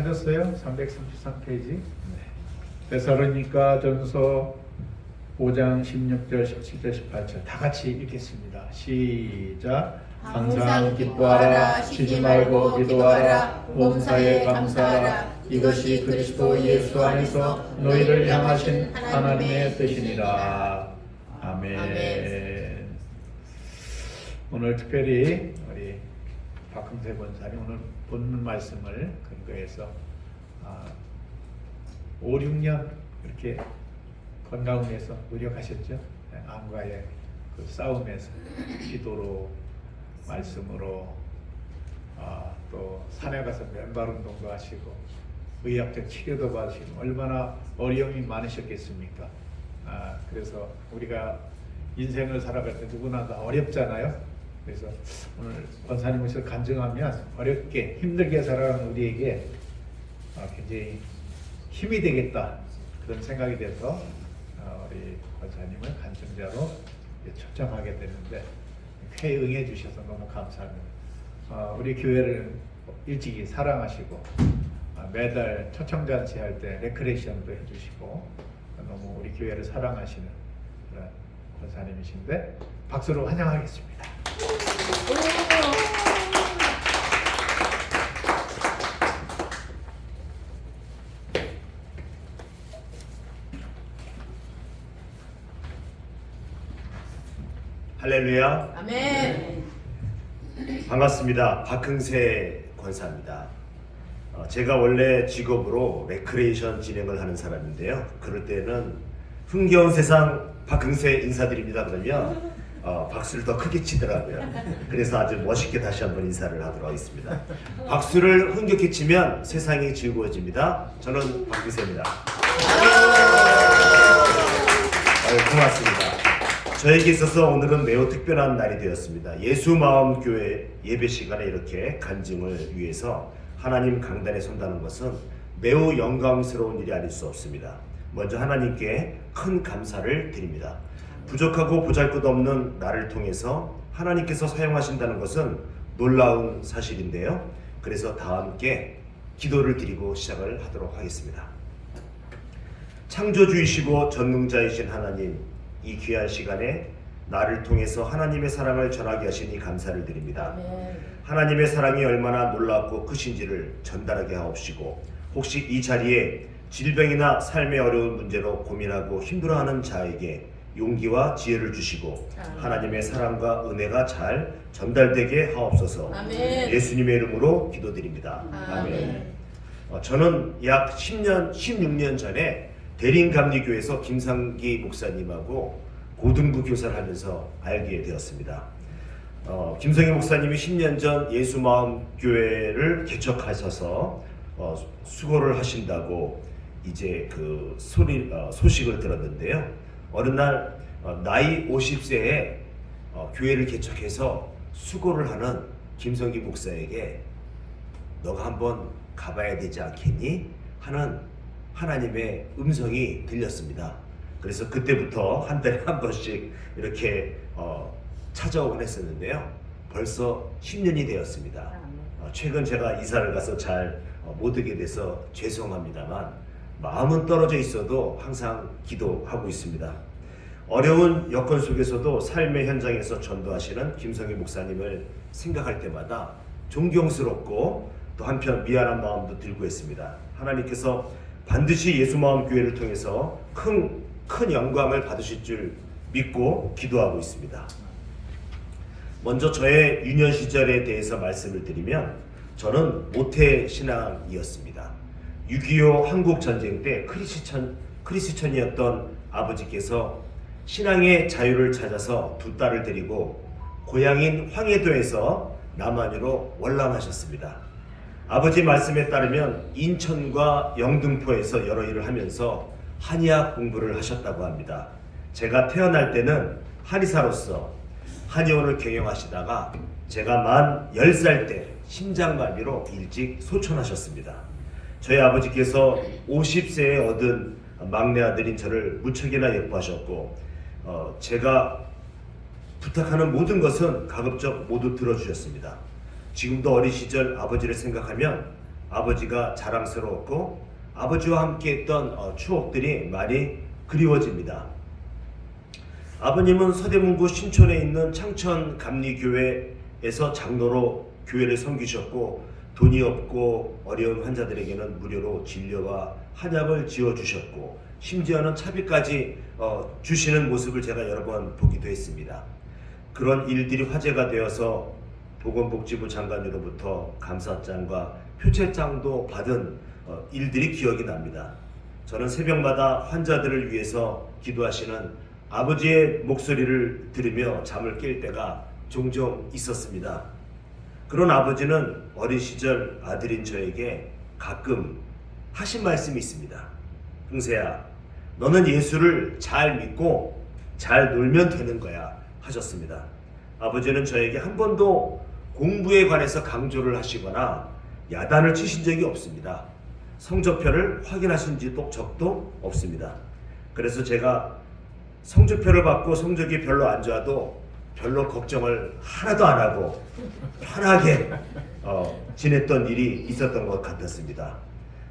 하셨어요? 333페이지. 데살로니가 전서 5장 16절, 17절, 18절 다 같이 읽겠습니다. 시작. 항상 기뻐하라, 쉬지 말고 기도하라, 범사에 감사하라. 이것이 그리스도 예수 안에서 너희를 향하신 하나님의 뜻이니라. 아멘. 오늘 특별히 우리 박흥세 권사님 오늘 본문 말씀을 근거해서 5, 6년 이렇게 건강에서 노력하셨죠. 암과의 그 싸움에서 기도로 말씀으로 또 산에 가서 맨발 운동도 하시고 의학적 치료도 받으시고 얼마나 어려움이 많으셨겠습니까? 그래서 우리가 인생을 살아갈 때 누구나 다 어렵잖아요. 그래서 오늘 권사님 오셔서 간증하면 어렵게 힘들게 살아가는 우리에게 굉장히 힘이 되겠다 그런 생각이 돼서 우리 권사님을 간증자로 초청하게 됐는데 회에 응해 주셔서 너무 감사합니다. 우리 교회를 일찍이 사랑하시고 매달 초청잔치 할 때 레크레이션도 해주시고 너무 우리 교회를 사랑하시는 그런 권사님이신데 박수로 환영하겠습니다. 할렐루야. 아멘. 반갑습니다. 박흥세 권사입니다. 제가 원래 직업으로 레크레이션 진행을 하는 사람인데요. 그럴 때는 흥겨운 세상 박흥세 인사드립니다 그러면 박수를 더 크게 치더라고요. 그래서 아주 멋있게 다시 한번 인사를 하도록 하겠습니다. 박수를 흥겹게 치면 세상이 즐거워집니다. 저는 박흥세입니다. 고맙습니다. 저에게 있어서 오늘은 매우 특별한 날이 되었습니다. 예수마음교회 예배 시간에 이렇게 간증을 위해서 하나님 강단에 선다는 것은 매우 영광스러운 일이 아닐 수 없습니다. 먼저 하나님께 큰 감사를 드립니다. 부족하고 보잘것없는 나를 통해서 하나님께서 사용하신다는 것은 놀라운 사실인데요. 그래서 다 함께 기도를 드리고 시작을 하도록 하겠습니다. 창조주이시고 전능자이신 하나님, 이 귀한 시간에 나를 통해서 하나님의 사랑을 전하게 하시니 감사를 드립니다. 아멘. 하나님의 사랑이 얼마나 놀랍고 크신지를 전달하게 하옵시고, 혹시 이 자리에 질병이나 삶의 어려운 문제로 고민하고 힘들어하는 자에게 용기와 지혜를 주시고 하나님의 사랑과 은혜가 잘 전달되게 하옵소서. 아멘. 예수님의 이름으로 기도드립니다. 아멘. 저는 약 16년 전에 대림감리교에서 김상기 목사님하고 고등부 교사를 하면서 알게 되었습니다. 김상기 목사님이 10년 전 예수마음교회를 개척하셔서 수고를 하신다고 이제 그 소식을 들었는데요. 어느 날 나이 50세에 교회를 개척해서 수고를 하는 김성기 목사에게 너가 한번 가봐야 되지 않겠니? 하는 하나님의 음성이 들렸습니다. 그래서 그때부터 한 달에 한 번씩 이렇게 찾아오곤 했었는데요. 벌써 10년이 되었습니다. 최근 제가 이사를 가서 잘 못 오게 돼서 죄송합니다만 마음은 떨어져 있어도 항상 기도하고 있습니다. 어려운 여건 속에서도 삶의 현장에서 전도하시는 김성희 목사님을 생각할 때마다 존경스럽고 또 한편 미안한 마음도 들고 있습니다. 하나님께서 반드시 예수마음교회를 통해서 큰 영광을 받으실 줄 믿고 기도하고 있습니다. 먼저 저의 유년 시절에 대해서 말씀을 드리면 저는 모태 신앙이었습니다. 6.25 한국전쟁 때 크리스천이었던 아버지께서 신앙의 자유를 찾아서 두 딸을 데리고 고향인 황해도에서 남한으로 월남하셨습니다. 아버지 말씀에 따르면 인천과 영등포에서 여러 일을 하면서 한의학 공부를 하셨다고 합니다. 제가 태어날 때는 한의사로서 한의원을 경영하시다가 제가 만 10살 때 심장마비로 일찍 소천하셨습니다. 저희 아버지께서 50세에 얻은 막내 아들인 저를 무척이나 예뻐하셨고 제가 부탁하는 모든 것은 가급적 모두 들어주셨습니다. 지금도 어린 시절 아버지를 생각하면 아버지가 자랑스러웠고 아버지와 함께 했던 추억들이 많이 그리워집니다. 아버님은 서대문구 신촌에 있는 창천감리교회에서 장로로 교회를 섬기셨고 돈이 없고 어려운 환자들에게는 무료로 진료와 한약을 지어주셨고 심지어는 차비까지 주시는 모습을 제가 여러 번 보기도 했습니다. 그런 일들이 화제가 되어서 보건복지부 장관으로부터 감사장과 표채장도 받은 일들이 기억이 납니다. 저는 새벽마다 환자들을 위해서 기도하시는 아버지의 목소리를 들으며 잠을 깰 때가 종종 있었습니다. 그런 아버지는 어린 시절 아들인 저에게 가끔 하신 말씀이 있습니다. 흥세야, 너는 예수를 잘 믿고 잘 놀면 되는 거야 하셨습니다. 아버지는 저에게 한 번도 공부에 관해서 강조를 하시거나 야단을 치신 적이 없습니다. 성적표를 확인하신 적도 없습니다. 그래서 제가 성적표를 받고 성적이 별로 안 좋아도 별로 걱정을 하나도 안 하고 편하게 지냈던 일이 있었던 것 같았습니다.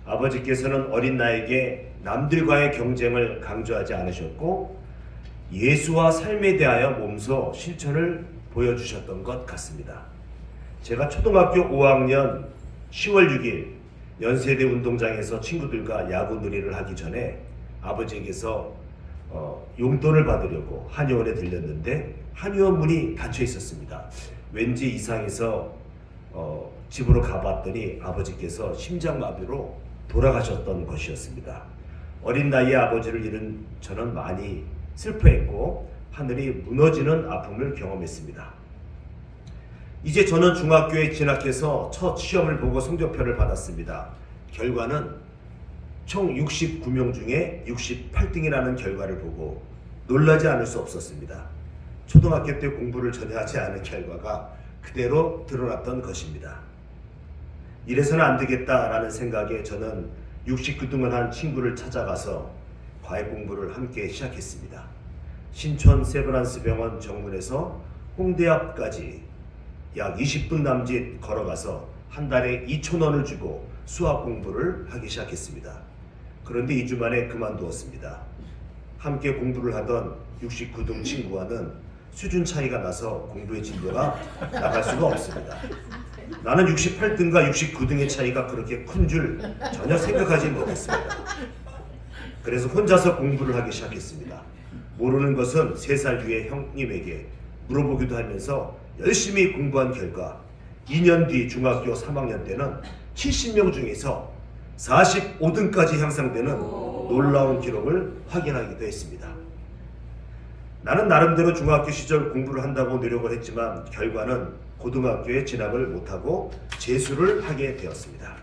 아버지께서는 어린 나에게 남들과의 경쟁을 강조하지 않으셨고 예수와 삶에 대하여 몸소 실천을 보여주셨던 것 같습니다. 제가 초등학교 5학년 10월 6일 연세대 운동장에서 친구들과 야구 놀이를 하기 전에 아버지에게서 용돈을 받으려고 한의원에 들렸는데 한의원 문이 닫혀 있었습니다. 왠지 이상해서 집으로 가봤더니 아버지께서 심장마비로 돌아가셨던 것이었습니다. 어린 나이에 아버지를 잃은 저는 많이 슬퍼했고 하늘이 무너지는 아픔을 경험했습니다. 이제 저는 중학교에 진학해서 첫 시험을 보고 성적표를 받았습니다. 결과는 총 69명 중에 68등이라는 결과를 보고 놀라지 않을 수 없었습니다. 초등학교 때 공부를 전혀 하지 않은 결과가 그대로 드러났던 것입니다. 이래서는 안 되겠다라는 생각에 저는 69등을 한 친구를 찾아가서 과외 공부를 함께 시작했습니다. 신촌 세브란스 병원 정문에서 홍대 앞까지 약 20분 남짓 걸어가서 한 달에 2,000원을 주고 수학 공부를 하기 시작했습니다. 그런데 2주 만에 그만두었습니다. 함께 공부를 하던 69등 친구와는 수준 차이가 나서 공부의 진도가 나갈 수가 없습니다. 나는 68등과 69등의 차이가 그렇게 큰 줄 전혀 생각하지 못했습니다. 그래서 혼자서 공부를 하기 시작했습니다. 모르는 것은 3살 위의 형님에게 물어보기도 하면서 열심히 공부한 결과 2년 뒤 중학교 3학년 때는 70명 중에서 45등까지 향상되는 놀라운 기록을 확인하기도 했습니다. 나는 나름대로 중학교 시절 공부를 한다고 노력을 했지만 결과는 고등학교에 진학을 못하고 재수를 하게 되었습니다.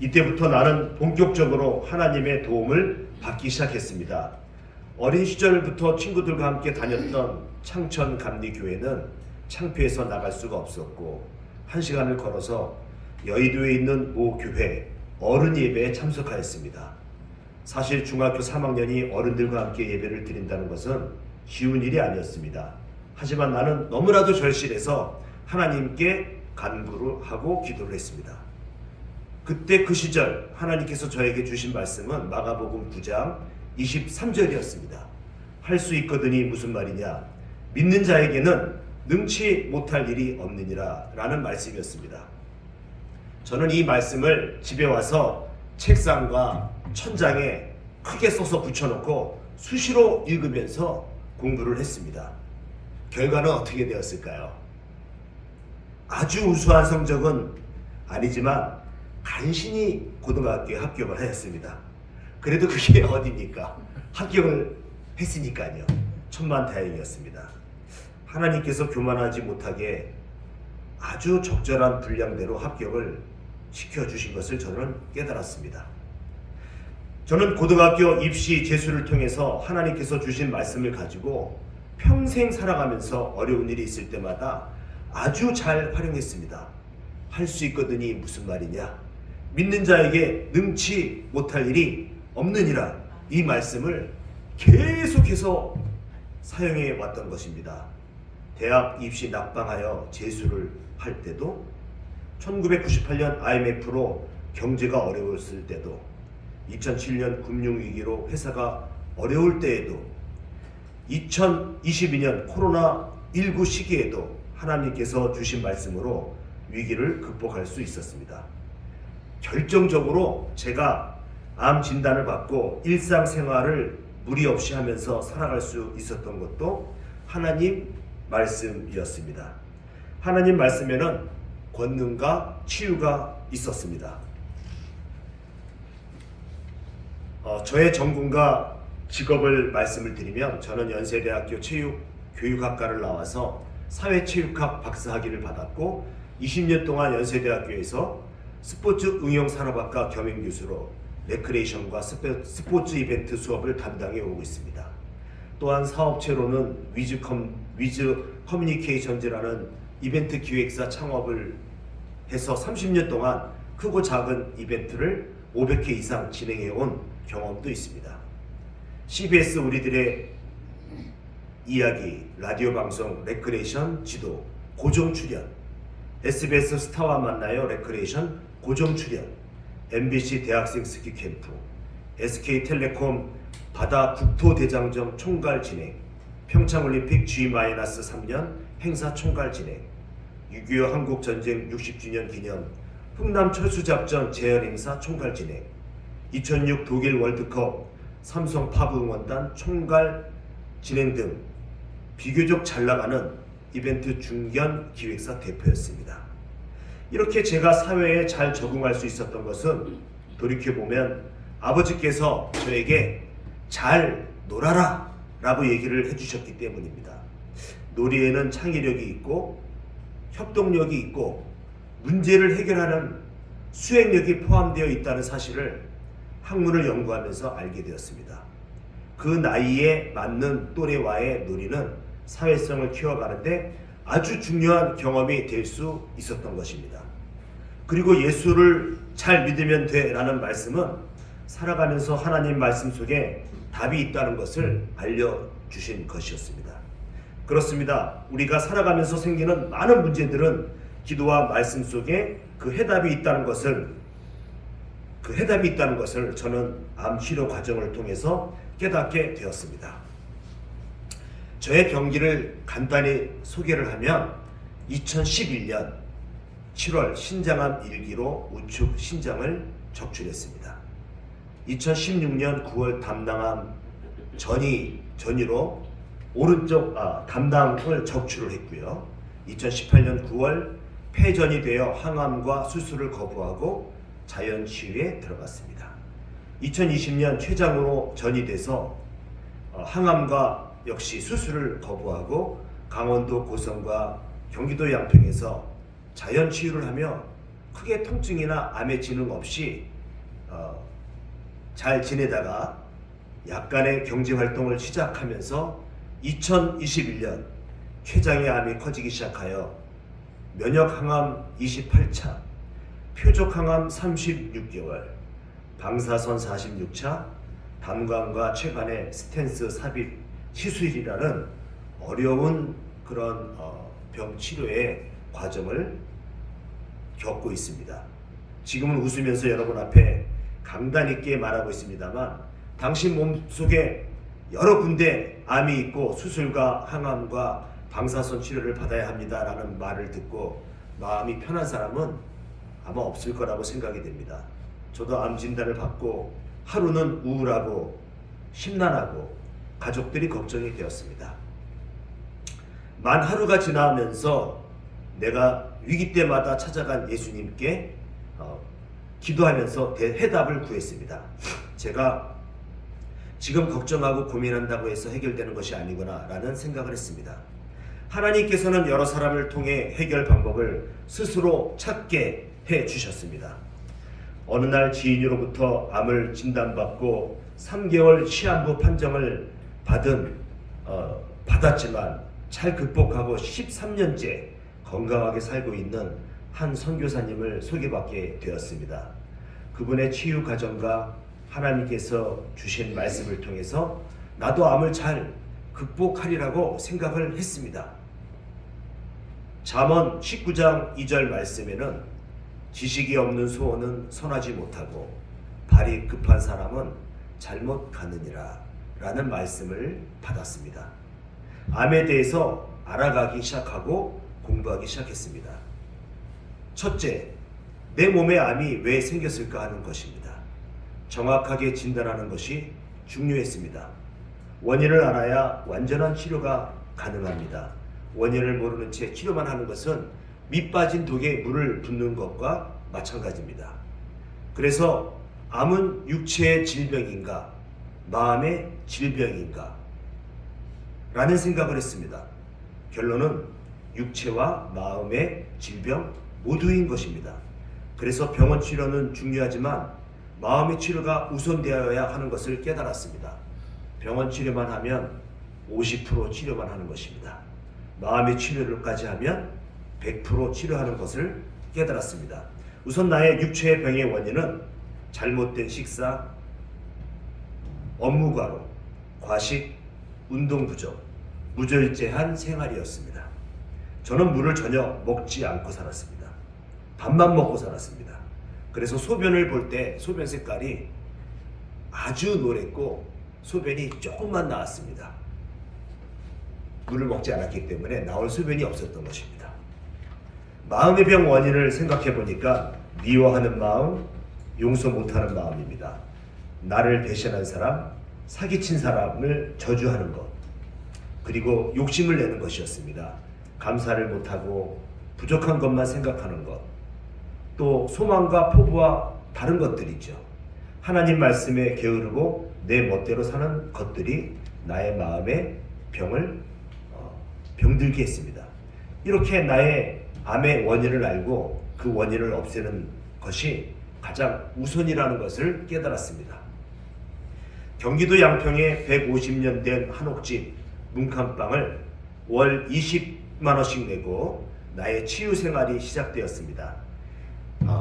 이때부터 나는 본격적으로 하나님의 도움을 받기 시작했습니다. 어린 시절부터 친구들과 함께 다녔던 창천감리교회는 창피해서 나갈 수가 없었고 1시간을 걸어서 여의도에 있는 모 교회 어른 예배에 참석하였습니다. 사실 중학교 3학년이 어른들과 함께 예배를 드린다는 것은 쉬운 일이 아니었습니다. 하지만 나는 너무나도 절실해서 하나님께 간구를 하고 기도를 했습니다. 그때 그 시절 하나님께서 저에게 주신 말씀은 마가복음 9장 23절이었습니다. 할 수 있거든이 무슨 말이냐? 믿는 자에게는 능치 못할 일이 없느니라 라는 말씀이었습니다. 저는 이 말씀을 집에 와서 책상과 천장에 크게 써서 붙여놓고 수시로 읽으면서 공부를 했습니다. 결과는 어떻게 되었을까요? 아주 우수한 성적은 아니지만 간신히 고등학교에 합격을 하였습니다. 그래도 그게 어디입니까? 합격을 했으니까요. 천만다행이었습니다. 하나님께서 교만하지 못하게 아주 적절한 분량대로 합격을 시켜주신 것을 저는 깨달았습니다. 저는 고등학교 입시 재수를 통해서 하나님께서 주신 말씀을 가지고 평생 살아가면서 어려운 일이 있을 때마다 아주 잘 활용했습니다. 할 수 있거든이 무슨 말이냐? 믿는 자에게 능치 못할 일이 없느니라. 이 말씀을 계속해서 사용해 왔던 것입니다. 대학 입시 낙방하여 재수를 할 때도 1998년 IMF로 경제가 어려웠을 때도, 2007년 금융위기로 회사가 어려울 때에도, 2022년 코로나19 시기에도 하나님께서 주신 말씀으로 위기를 극복할 수 있었습니다. 결정적으로 제가 암 진단을 받고 일상생활을 무리 없이 하면서 살아갈 수 있었던 것도 하나님 말씀이었습니다. 하나님 말씀에는 권능과 치유가 있었습니다. 저의 전공과 직업을 말씀을 드리면, 저는 연세대학교 체육교육학과를 나와서 사회체육학 박사학위를 받았고 20년 동안 연세대학교에서 스포츠 응용산업학과 겸임교수로 레크레이션과 스포츠 이벤트 수업을 담당해 오고 있습니다. 또한 사업체로는 위즈 커뮤니케이션즈라는 이벤트 기획사 창업을 해서 30년 동안 크고 작은 이벤트를 500회 이상 진행해 온 경험도 있습니다. CBS 우리들의 이야기 라디오 방송 레크레이션 지도 고정 출연, SBS 스타와 만나요 레크레이션 고정 출연, MBC 대학생 스키 캠프, SK텔레콤 바다 국토대장정 총괄 진행, 평창올림픽 G-3년 행사 총괄 진행, 6.25 한국전쟁 60주년 기념 흥남 철수작전 재현 행사 총괄 진행, 2006 독일 월드컵 삼성 파브 응원단 총괄 진행 등 비교적 잘 나가는 이벤트 중견 기획사 대표였습니다. 이렇게 제가 사회에 잘 적응할 수 있었던 것은 돌이켜보면 아버지께서 저에게 잘 놀아라 라고 얘기를 해주셨기 때문입니다. 놀이에는 창의력이 있고 협동력이 있고 문제를 해결하는 수행력이 포함되어 있다는 사실을 학문을 연구하면서 알게 되었습니다. 그 나이에 맞는 또래와의 놀이는 사회성을 키워가는데 아주 중요한 경험이 될 수 있었던 것입니다. 그리고 예수를 잘 믿으면 돼 라는 말씀은 살아가면서 하나님 말씀 속에 답이 있다는 것을 알려주신 것이었습니다. 그렇습니다. 우리가 살아가면서 생기는 많은 문제들은 기도와 말씀 속에 그 해답이 있다는 것을 저는 암 치료 과정을 통해서 깨닫게 되었습니다. 저의 경기를 간단히 소개를 하면 2011년 7월 신장암 1기로 우측 신장을 적출했습니다. 2016년 9월 담낭암 전이로 오른쪽 담낭을 적출을 했고요. 2018년 9월 폐전이 되어 항암과 수술을 거부하고 자연 치유에 들어갔습니다. 2020년 췌장으로 전이 돼서 항암과 역시 수술을 거부하고 강원도 고성과 경기도 양평에서 자연 치유를 하며 크게 통증이나 암의 진흥 없이 잘 지내다가 약간의 경제 활동을 시작하면서 2021년 췌장의 암이 커지기 시작하여 면역항암 28차, 표적항암 36개월, 방사선 46차, 담관과 췌간의 스텐스 삽입 시술이라는 어려운 그런 병 치료의 과정을 겪고 있습니다. 지금은 웃으면서 여러분 앞에 강단 있게 말하고 있습니다만, 당신 몸속에 여러 군데 암이 있고 수술과 항암과 방사선 치료를 받아야 합니다라는 말을 듣고 마음이 편한 사람은 아마 없을 거라고 생각이 됩니다. 저도 암 진단을 받고 하루는 우울하고 심란하고 가족들이 걱정이 되었습니다. 만 하루가 지나면서 내가 위기 때마다 찾아간 예수님께 기도하면서 해답을 구했습니다. 제가 지금 걱정하고 고민한다고 해서 해결되는 것이 아니구나 라는 생각을 했습니다. 하나님께서는 여러 사람을 통해 해결 방법을 스스로 찾게 해 주셨습니다. 어느 날 지인으로부터 암을 진단받고 3개월 시한부 판정을 받았지만 잘 극복하고 13년째 건강하게 살고 있는 한 선교사님을 소개받게 되었습니다. 그분의 치유 과정과 하나님께서 주신 말씀을 통해서 나도 암을 잘 극복하리라고 생각을 했습니다. 잠언 19장 2절 말씀에는 지식이 없는 소원은 선하지 못하고 발이 급한 사람은 잘못 가느니라 라는 말씀을 받았습니다. 암에 대해서 알아가기 시작하고 공부하기 시작했습니다. 첫째, 내 몸에 암이 왜 생겼을까 하는 것입니다. 정확하게 진단하는 것이 중요했습니다. 원인을 알아야 완전한 치료가 가능합니다. 원인을 모르는 채 치료만 하는 것은 밑 빠진 독에 물을 붓는 것과 마찬가지입니다. 그래서 암은 육체의 질병인가 마음의 질병인가 라는 생각을 했습니다. 결론은 육체와 마음의 질병 모두인 것입니다. 그래서 병원 치료는 중요하지만 마음의 치료가 우선되어야 하는 것을 깨달았습니다. 병원 치료만 하면 50% 치료만 하는 것입니다. 마음의 치료를까지 하면 100% 치료하는 것을 깨달았습니다. 우선 나의 육체의 병의 원인은 잘못된 식사, 업무과로, 과식, 운동 부족, 무절제한 생활이었습니다. 저는 물을 전혀 먹지 않고 살았습니다. 밥만 먹고 살았습니다. 그래서 소변을 볼 때 소변 색깔이 아주 노랬고 소변이 조금만 나왔습니다. 물을 먹지 않았기 때문에 나올 소변이 없었던 것입니다. 마음의 병 원인을 생각해 보니까 미워하는 마음, 용서 못하는 마음입니다. 나를 배신한 사람, 사기친 사람을 저주하는 것, 그리고 욕심을 내는 것이었습니다. 감사를 못하고 부족한 것만 생각하는 것, 또 소망과 포부와 다른 것들이죠. 하나님 말씀에 게으르고 내 멋대로 사는 것들이 나의 마음의 병을 병들게 했습니다. 이렇게 나의 암의 원인을 알고 그 원인을 없애는 것이 가장 우선이라는 것을 깨달았습니다. 경기도 양평에 150년 된 한옥집 문칸방을 월 20만 원씩 내고 나의 치유 생활이 시작되었습니다.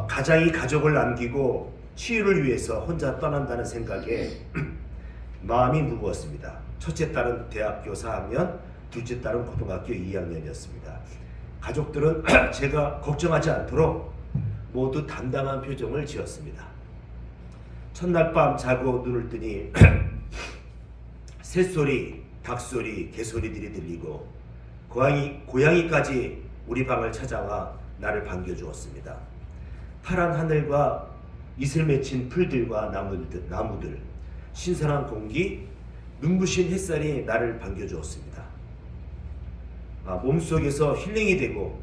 가장이 가족을 남기고 치유를 위해서 혼자 떠난다는 생각에 마음이 무거웠습니다. 첫째 딸은 대학교 4학년, 둘째 딸은 고등학교 2학년이었습니다. 가족들은 제가 걱정하지 않도록 모두 담담한 표정을 지었습니다. 첫날 밤 자고 눈을 뜨니 새소리, 닭소리, 개소리들이 들리고 고양이까지 우리 방을 찾아와 나를 반겨주었습니다. 파란 하늘과 이슬 맺힌 풀들과 나무들, 신선한 공기, 눈부신 햇살이 나를 반겨주었습니다. 몸속에서 힐링이 되고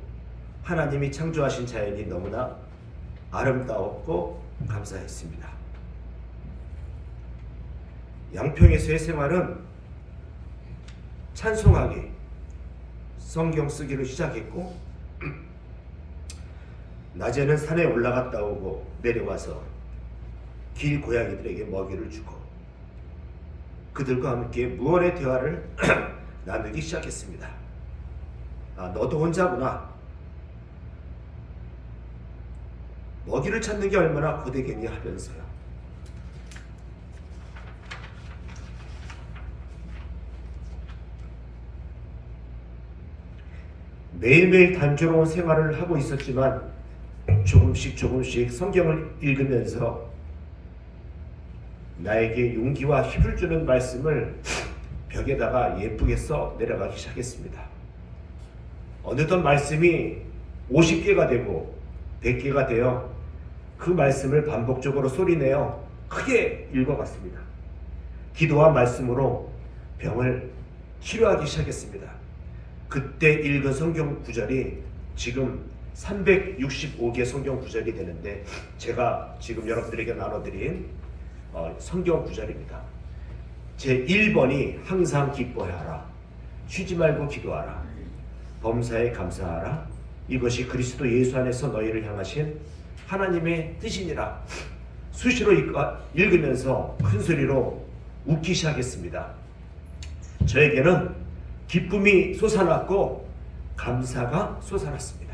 하나님이 창조하신 자연이 너무나 아름다웠고 감사했습니다. 양평에서의 생활은 찬송하기, 성경 쓰기로 시작했고 낮에는 산에 올라갔다 오고 내려와서 길 고양이들에게 먹이를 주고 그들과 함께 무언의 대화를 나누기 시작했습니다. 너도 혼자구나. 먹이를 찾는 게 얼마나 고되겠니 하면서요. 매일매일 단조로운 생활을 하고 있었지만 조금씩 성경을 읽으면서 나에게 용기와 힘을 주는 말씀을 벽에다가 예쁘게 써 내려가기 시작했습니다. 어느덧 말씀이 50개가 되고 100개가 되어 그 말씀을 반복적으로 소리내어 크게 읽어갔습니다. 기도와 말씀으로 병을 치료하기 시작했습니다. 그때 읽은 성경 구절이 지금 365개 성경 구절이 되는데 제가 지금 여러분들에게 나눠드린 성경 구절입니다. 제 1번이 항상 기뻐하라, 쉬지 말고 기도하라, 범사에 감사하라, 이것이 그리스도 예수 안에서 너희를 향하신 하나님의 뜻이니라. 수시로 읽으면서 큰 소리로 웃기 시작했습니다. 저에게는 기쁨이 솟아났고 감사가 솟아났습니다.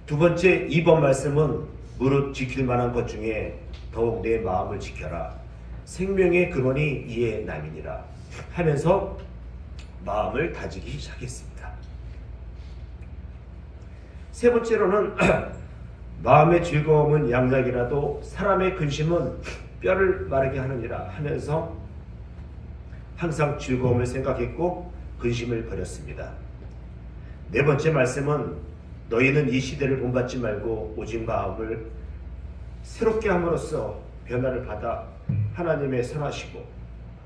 두 번째 2번 말씀은 무릇 지킬 만한 것 중에 더욱 내 마음을 지켜라. 생명의 근원이 이에 남이니라 하면서 마음을 다지기 시작했습니다. 세 번째로는 마음의 즐거움은 양약이라도 사람의 근심은 뼈를 마르게 하느니라 하면서 항상 즐거움을 생각했고 근심을 버렸습니다. 네 번째 말씀은 너희는 이 시대를 본받지 말고 오직 마음을 새롭게 함으로써 변화를 받아 하나님의 선하시고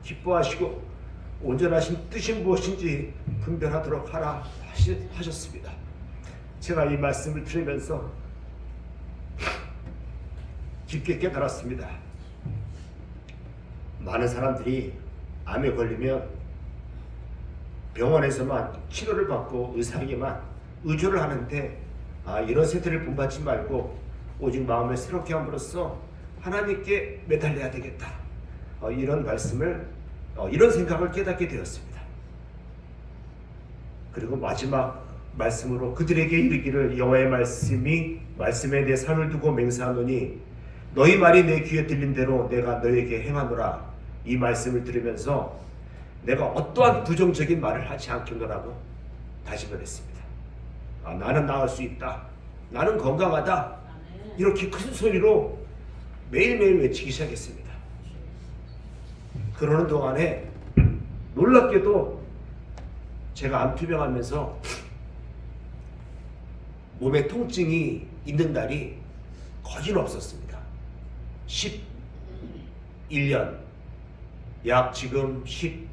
기뻐하시고 온전하신 뜻이 무엇인지 분별하도록 하라 하셨습니다. 제가 이 말씀을 들으면서 깊게 깨달았습니다. 많은 사람들이 암에 걸리면 병원에서만 치료를 받고 의사에게만 의존을 하는데 이런 세대를 본받지 말고 오직 마음을 새롭게 함으로써 하나님께 매달려야 되겠다. 이런 말씀을 이런 생각을 깨닫게 되었습니다. 그리고 마지막 말씀으로 그들에게 이르기를 여호와의 말씀에 내 산을 두고 맹세하노니 너희 말이 내 귀에 들린 대로 내가 너에게 행하노라. 이 말씀을 들으면서 내가 어떠한 부정적인 말을 하지 않겠노라고 다짐을 했습니다. 나는 나을 수 있다. 나는 건강하다. 이렇게 큰 소리로 매일매일 외치기 시작했습니다. 그러는 동안에 놀랍게도 제가 암 투병하면서 몸에 통증이 있는 날이 거진 없었습니다. 11년, 약 지금 12년,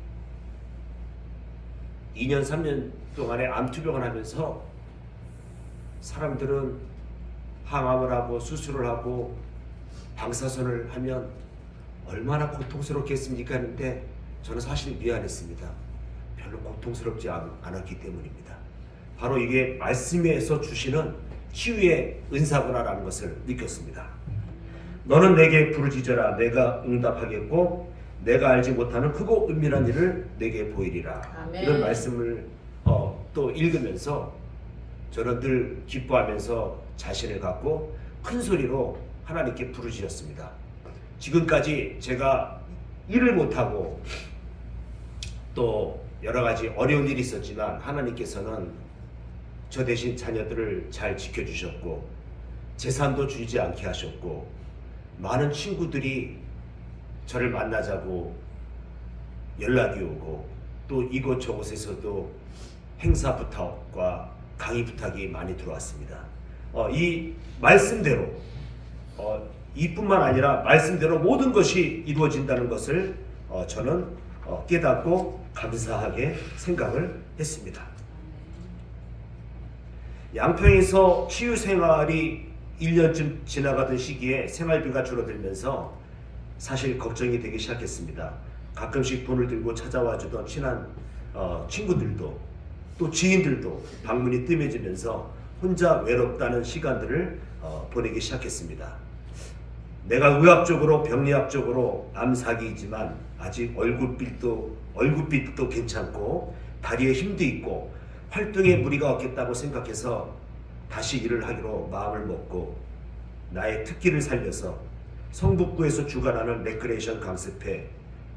3년 동안에 암 투병을 하면서 사람들은 항암을 하고 수술을 하고 방사선을 하면 얼마나 고통스럽겠습니까 하는데 저는 사실 미안했습니다. 별로 고통스럽지 않았기 때문입니다. 바로 이게 말씀에서 주시는 치유의 은사구나라는 것을 느꼈습니다. 너는 내게 부르짖어라. 내가 응답하겠고 내가 알지 못하는 크고 은밀한 일을 내게 보이리라. 아멘. 이런 말씀을 또 읽으면서 저는 늘 기뻐하면서 자신을 갖고 큰 소리로 하나님께 부르짖었습니다. 지금까지 제가 일을 못하고 또 여러 가지 어려운 일이 있었지만 하나님께서는 저 대신 자녀들을 잘 지켜주셨고 재산도 주지 않게 하셨고 많은 친구들이 저를 만나자고 연락이 오고 또 이곳저곳에서도 행사 부탁과 강의 부탁이 많이 들어왔습니다. 이 말씀대로 이뿐만 아니라 말씀대로 모든 것이 이루어진다는 것을 저는 깨닫고 감사하게 생각을 했습니다. 양평에서 치유 생활이 1년쯤 지나가던 시기에 생활비가 줄어들면서 사실 걱정이 되기 시작했습니다. 가끔씩 돈을 들고 찾아와 주던 친한 친구들도 또 지인들도 방문이 뜸해지면서 혼자 외롭다는 시간들을 보내기 시작했습니다. 내가 의학적으로 병리학적으로 암사기이지만 아직 얼굴빛도 괜찮고 다리에 힘도 있고 활동에 무리가 없겠다고 생각해서 다시 일을 하기로 마음을 먹고 나의 특기를 살려서 성북구에서 주관하는 레크레이션 강습회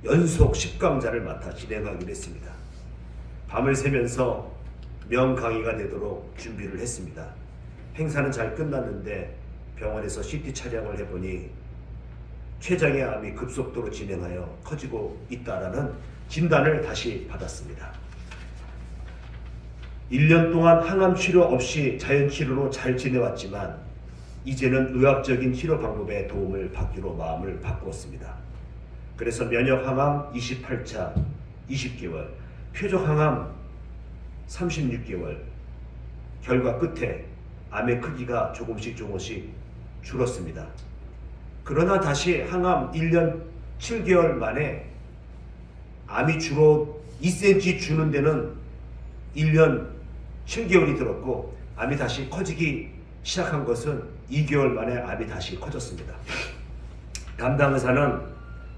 연속 10강좌를 맡아 진행하기로 했습니다. 밤을 새면서 명강의가 되도록 준비를 했습니다. 행사는 잘 끝났는데 병원에서 CT 촬영을 해보니 췌장의 암이 급속도로 진행하여 커지고 있다라는 진단을 다시 받았습니다. 1년 동안 항암 치료 없이 자연치료로 잘 지내왔지만 이제는 의학적인 치료 방법의 도움을 받기로 마음을 바꾸었습니다. 그래서 면역 항암 28차 20개월, 표적 항암 36개월, 결과 끝에 암의 크기가 조금씩 줄었습니다. 그러나 다시 항암 1년 7개월 만에 암이 주로 2cm 주는 데는 1년 7개월이 들었고 암이 다시 커지기 시작한 것은 2개월 만에 암이 다시 커졌습니다. 담당 의사는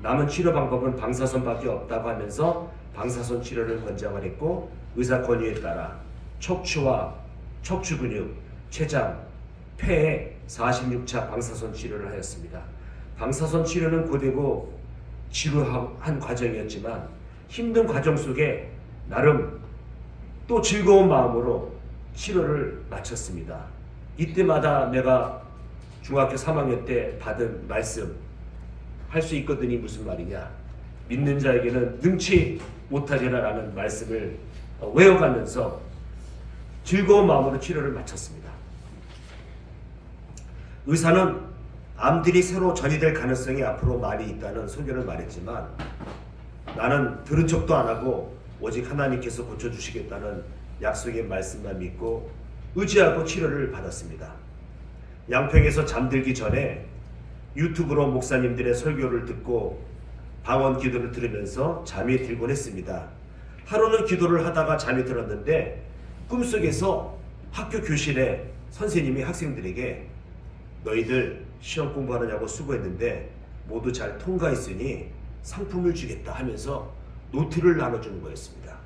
남은 치료 방법은 방사선밖에 없다고 하면서 방사선 치료를 권장을 했고 의사 권유에 따라 척추와 척추 근육, 췌장, 폐에 46차 방사선 치료를 하였습니다. 방사선 치료는 고되고 지루한 과정이었지만 힘든 과정 속에 나름 또 즐거운 마음으로 치료를 마쳤습니다. 이때마다 내가 중학교 3학년 때 받은 말씀 할 수 있거든이 무슨 말이냐, 믿는 자에게는 능치 못하리라라는 말씀을 외워가면서 즐거운 마음으로 치료를 마쳤습니다. 의사는 암들이 새로 전이될 가능성이 앞으로 많이 있다는 소견을 말했지만 나는 들은 척도 안 하고 오직 하나님께서 고쳐주시겠다는 약속의 말씀만 믿고 의지하고 치료를 받았습니다. 양평에서 잠들기 전에 유튜브로 목사님들의 설교를 듣고 방언 기도를 들으면서 잠이 들곤 했습니다. 하루는 기도를 하다가 잠이 들었는데 꿈속에서 학교 교실에 선생님이 학생들에게 너희들 시험 공부하느냐고 수고했는데 모두 잘 통과했으니 상품을 주겠다 하면서 노트를 나눠주는 거였습니다.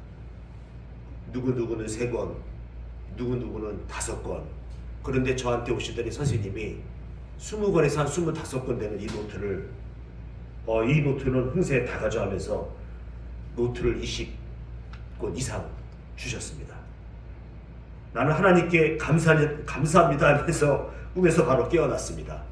누구누구는 3권, 누구누구는 5권. 그런데 저한테 오시더니 선생님이 20권에서 한 25권 되는 이 노트를 이 노트는 흥세에 다 가져가면서 노트를 20권 이상 주셨습니다. 나는 하나님께 감사합니다 하면서 꿈에서 바로 깨어났습니다.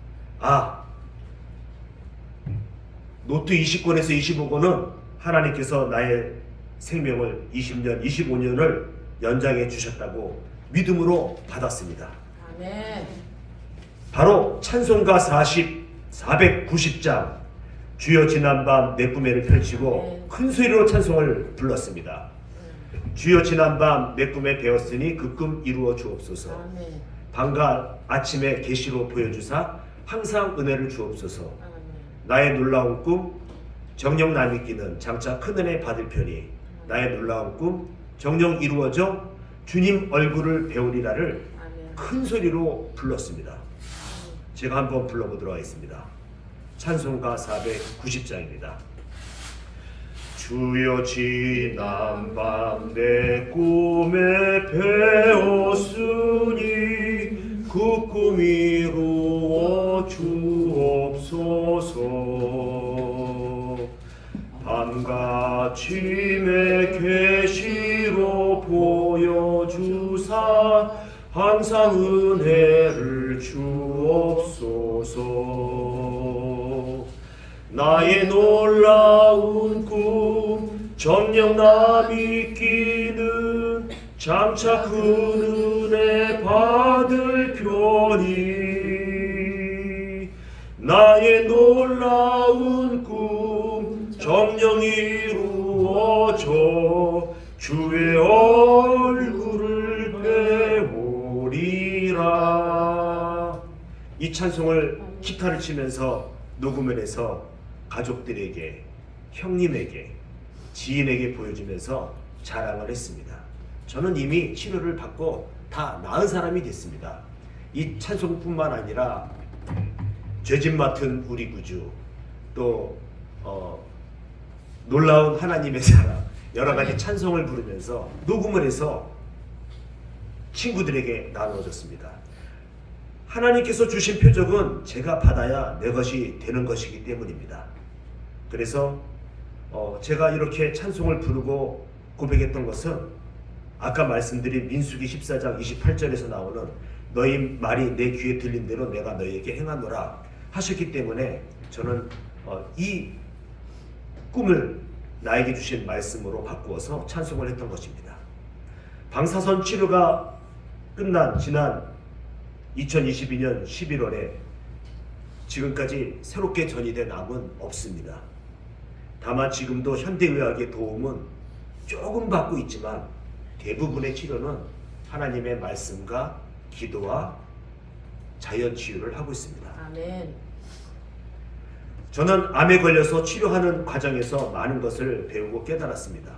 노트 20권에서 25권은 하나님께서 나의 생명을 20년, 25년을 연장해 주셨다고 믿음으로 받았습니다. 아멘. 바로 찬송가 490장 주여 지난밤 내 꿈에를 펼치고 큰 소리로 찬송을 불렀습니다. 주여 지난밤 내 꿈에 배웠으니 그 꿈 이루어 주옵소서. 아멘. 밤과 아침에 계시로 보여주사 항상 은혜를 주옵소서. 아멘. 나의 놀라운 꿈 정녕 남이 끼는 장차 큰 은혜 받을 편이 나의 놀라운 꿈 정녕 이루어져 주님 얼굴을 배우리라를 아멘. 큰 소리로 불렀습니다. 제가 한번 불러보도록 하겠습니다. 찬송가 490장입니다. 주여 지난밤 내 꿈에 배웠으니 그 꿈 이루어 주옵소서. 밤과 아침에 계시로 보여주사 항상 은혜를 주옵소서. 나의 놀라운 꿈 정녕 남이 끼는 장차 큰 은혜 받을 편이 나의 놀라운 꿈 정녕 이루어져 주의 얼굴을 배우리라. 이 찬송을 기타를 치면서 녹음을 해서 가족들에게, 형님에게, 지인에게 보여주면서 자랑을 했습니다. 저는 이미 치료를 받고 다 나은 사람이 됐습니다. 이 찬송뿐만 아니라 죄짓 맡은 우리 구주, 또 놀라운 하나님의 사랑, 여러 가지 찬송을 부르면서 녹음을 해서 친구들에게 나누어졌습니다. 하나님께서 주신 표적은 제가 받아야 내 것이 되는 것이기 때문입니다. 그래서 제가 이렇게 찬송을 부르고 고백했던 것은 아까 말씀드린 민수기 14장 28절에서 나오는 너희 말이 내 귀에 들린 대로 내가 너희에게 행하노라 하셨기 때문에 저는 이 꿈을 나에게 주신 말씀으로 바꾸어서 찬송을 했던 것입니다. 방사선 치료가 끝난 지난 2022년 11월에 지금까지 새롭게 전이된 암은 없습니다. 다만 지금도 현대의학의 도움은 조금 받고 있지만 대부분의 치료는 하나님의 말씀과 기도와 자연 치유를 하고 있습니다. 아멘. 저는 암에 걸려서 치료하는 과정에서 많은 것을 배우고 깨달았습니다.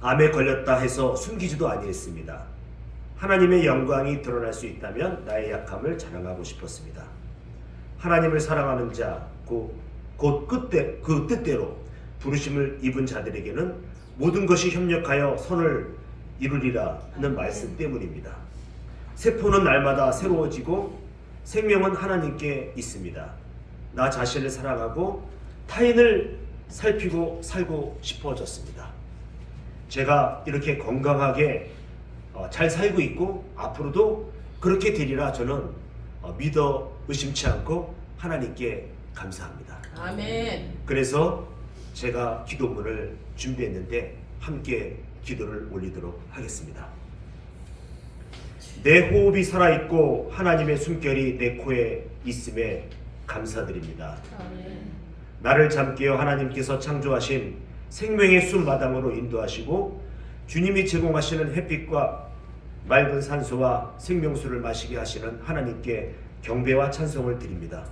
암에 걸렸다 해서 숨기지도 아니했습니다. 하나님의 영광이 드러날 수 있다면 나의 약함을 자랑하고 싶었습니다. 하나님을 사랑하는 자, 곧 그 뜻대로 부르심을 입은 자들에게는 모든 것이 협력하여 선을 이루리라는 말씀 때문입니다. 세포는 날마다 새로워지고 생명은 하나님께 있습니다. 나 자신을 사랑하고 타인을 살피고 살고 싶어졌습니다. 제가 이렇게 건강하게 잘 살고 있고 앞으로도 그렇게 되리라 저는 믿어 의심치 않고 하나님께 감사합니다. 아멘. 그래서 제가 기도문을 준비했는데 함께 기도를 올리도록 하겠습니다. 내 호흡이 살아있고 하나님의 숨결이 내 코에 있음에 감사드립니다. 아멘. 나를 잠깨어 하나님께서 창조하신 생명의 숲마당으로 인도하시고 주님이 제공하시는 햇빛과 맑은 산소와 생명수를 마시게 하시는 하나님께 경배와 찬송을 드립니다.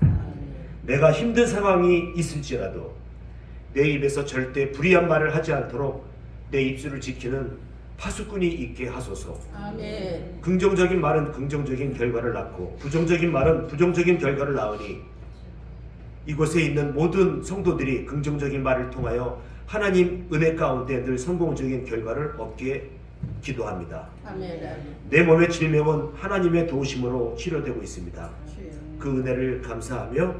내가 힘든 상황이 있을지라도 내 입에서 절대 불의한 말을 하지 않도록 내 입술을 지키는 파수꾼이 있게 하소서. 아멘. 긍정적인 말은 긍정적인 결과를 낳고 부정적인 말은 부정적인 결과를 낳으니 이곳에 있는 모든 성도들이 긍정적인 말을 통하여 하나님 은혜 가운데 늘 성공적인 결과를 얻게 기도합니다. 아멘. 내 몸의 질병은 하나님의 도우심으로 치료되고 있습니다. 주여. 그 은혜를 감사하며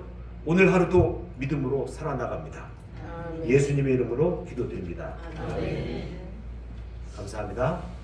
오늘 하루도 믿음으로 살아나갑니다. 아멘. 예수님의 이름으로 기도드립니다. 아멘. 감사합니다.